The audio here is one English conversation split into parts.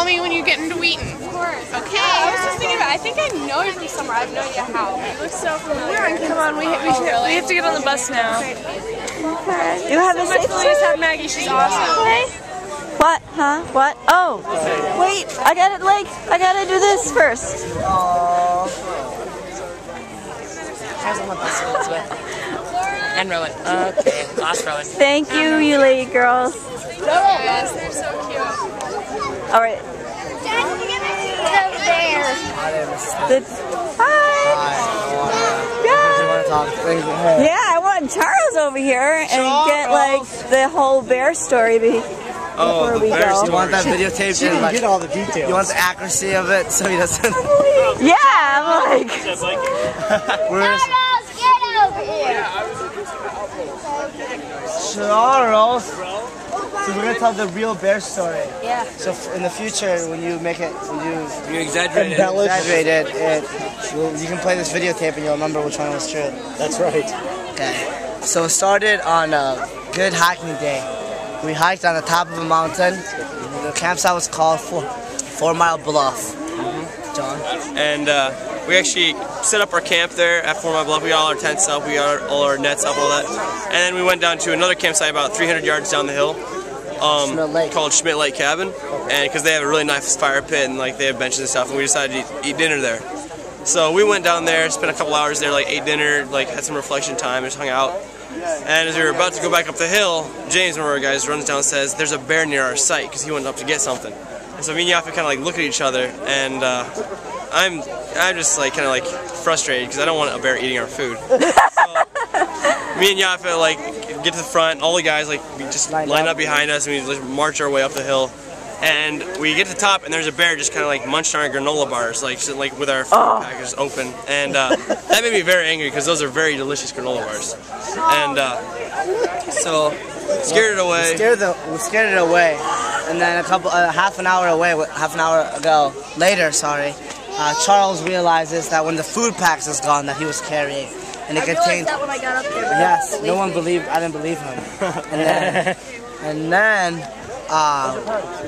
me when you get into Wheaton. Of course. Okay. Yeah, I was just thinking about it. I think I know you from somewhere. I have no idea how. You look so familiar. Come on, we have to get on the bus now. You have a safe Please have Maggie. She's awesome. What? Huh? What? Oh, wait! I gotta do this first. And Rowan. Okay, last Rowan. Thank you, you lady girls. Yes, they're so cute. All right. Hi. Yeah, I want Charles over here and get like the whole bear story before we go. You want that videotaped in? Like, get all the details. You want the accuracy of it so he doesn't. Yeah, I'm like. Charles, get over here. Charles. So we're gonna tell the real bear story. Yeah. So in the future, when you make it, when you exaggerate it, you can play this videotape and you'll remember which one was true. That's right. Okay. So it started on a good hiking day. We hiked on the top of a mountain. The campsite was called 4 Mile Bluff. John? And we actually set up our camp there at 4 Mile Bluff. We got all our tents up, we got all our nets up, all that. And then we went down to another campsite about 300 yards down the hill. Called Schmidt Lake Cabin, and because they have a really nice fire pit and like they have benches and stuff, and we decided to eat dinner there. So we went down there, spent a couple hours there, like ate dinner, like had some reflection time, just hung out. And as we were about to go back up the hill, James, one of our guys, runs down and says, "There's a bear near our site," because he went up to get something. And so me and Yaffa kind of like look at each other, and I'm just like kind of like frustrated because I don't want a bear eating our food. So me and Yaffa like get to the front, all the guys like we just line up behind us, and we just march our way up the hill. And we get to the top, and there's a bear just kind of like munching on our granola bars, like with our food package open. And that made me very angry because those are very delicious granola bars. And so scared it away. We scared it away, and then half an hour later, Charles realizes that when the food packs is gone that he was carrying, and it contained. That when I got up there. Yes, no one believed. I didn't believe him. And then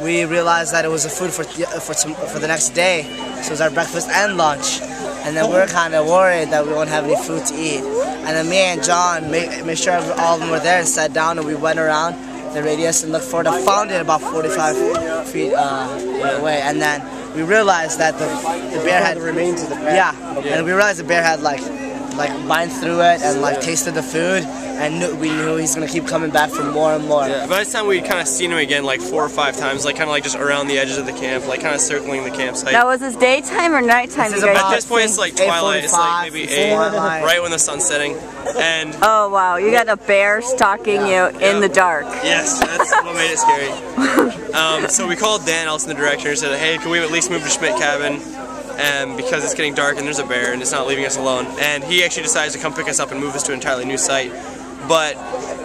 we realized that it was the food for the next day. So it was our breakfast and lunch. And then we were kind of worried that we won't have any food to eat. And then me and John made sure all of them were there and sat down, and we went around the radius and looked for it. I found it about 45 feet away. And then we realized that the bear had remains of the pack. Yeah, and we realized the bear had like bind through it and like tasted the food, and we knew he's gonna keep coming back for more and more. Yeah, by this time we'd kind of seen him again like 4 or 5 times, like kind of like just around the edges of the camp, like kind of circling the campsite. Now, was this daytime or nighttime? At this point it's like twilight, it's like maybe 8, right when the sun's setting. And oh wow, you got a bear stalking you in the dark. Yes, that's what made it scary. So we called Dan else in the director and said, hey, can we at least move to Schmidt Cabin? Because it's getting dark and there's a bear and it's not leaving us alone. And he actually decides to come pick us up and move us to an entirely new site. But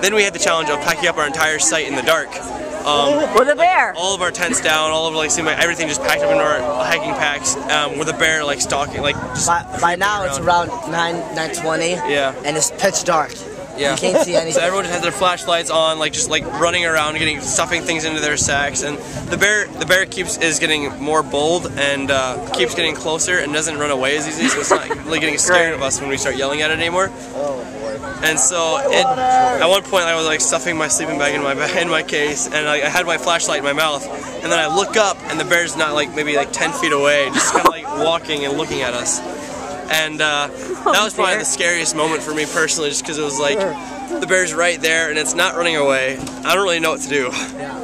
then we had the challenge of packing up our entire site in the dark. With a bear. All of our tents down, all of like everything just packed up into our hiking packs, with a bear like stalking, like just by now it's around 9:20. Yeah. And it's pitch dark. Yeah. You can't see anything. So everyone just has their flashlights on, like just like running around, stuffing things into their sacks, and the bear is getting more bold and keeps getting closer and doesn't run away as easy, so it's not really getting scared of us when we start yelling at it anymore. Oh boy. And so at one point I was like stuffing my sleeping bag in my case, and I had my flashlight in my mouth, and then I look up and the bear's not like maybe like 10 feet away, just kind of like walking and looking at us. And that was probably the scariest moment for me personally, just because it was like the bear's right there and it's not running away. I don't really know what to do. Yeah.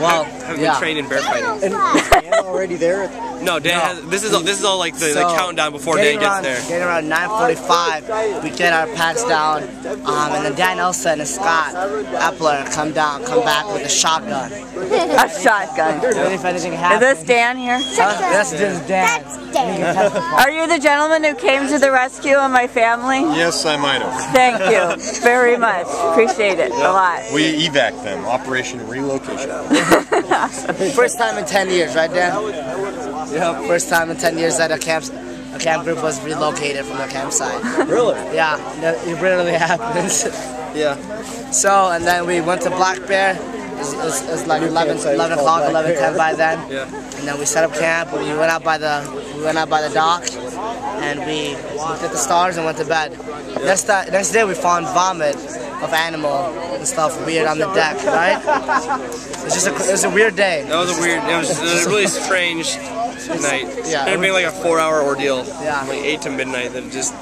Well, I've been trained in bear fighting. And is Dan already there? No, Dan has, this is all like the countdown before Dan gets there. Getting around 9:45, we get our packs down, and then Dan Elsa and Scott Epler come back with a shotgun. A shotgun. If anything happens. Is this Dan here? That's Dan. That's Dan. Are you the gentleman who came to the rescue of my family? Yes, I might have. Thank you very much. Appreciate it a lot. We evac them. Operation Relocation. First time in 10 years, right, Dan? Yeah. First time in 10 years that a camp group was relocated from their campsite. Really? Yeah, it rarely happens. Yeah. So, and then we went to Black Bear, it was like 11 o'clock, 11:10 by then. Yeah. And then we set up camp. We went out by the dock, and we looked at the stars and went to bed. Next day we found vomit of animal and stuff weird on the deck, right? It was a weird day. That was it was a really strange night. Yeah. It had been like a 4-hour ordeal. Yeah. Like 8 to midnight. That just.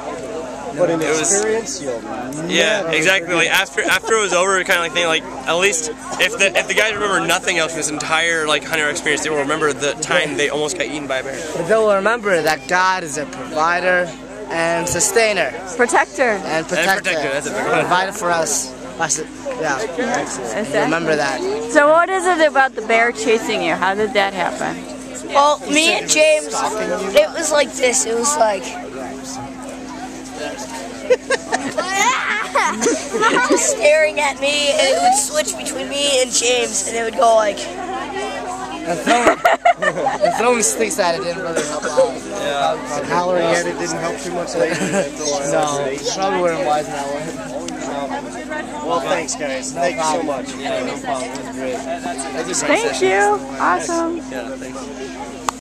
But an It was- experience you'll Yeah, never exactly. forget. Like after it was over, kind of like thing. Like at least if the guys remember nothing else from this entire like hunter experience, they will remember the time they almost got eaten by a bear. But they will remember that God is a provider and sustainer Protector. and protector. protector, that's a big one. Provided for us. Yeah. Exactly. Remember that. So what is it about the bear chasing you? How did that happen? Well, me and James, it was like this. It was like. Just staring at me, and it would switch between me and James, and it would go like. And throwing sticks at it didn't really help out. Yeah. And hollering at it didn't help too much later. No, probably weren't wise in that one. Well, thanks, guys. Thank you so much. Yeah, no problem. It was great. Thank you. Awesome. Yeah, thanks.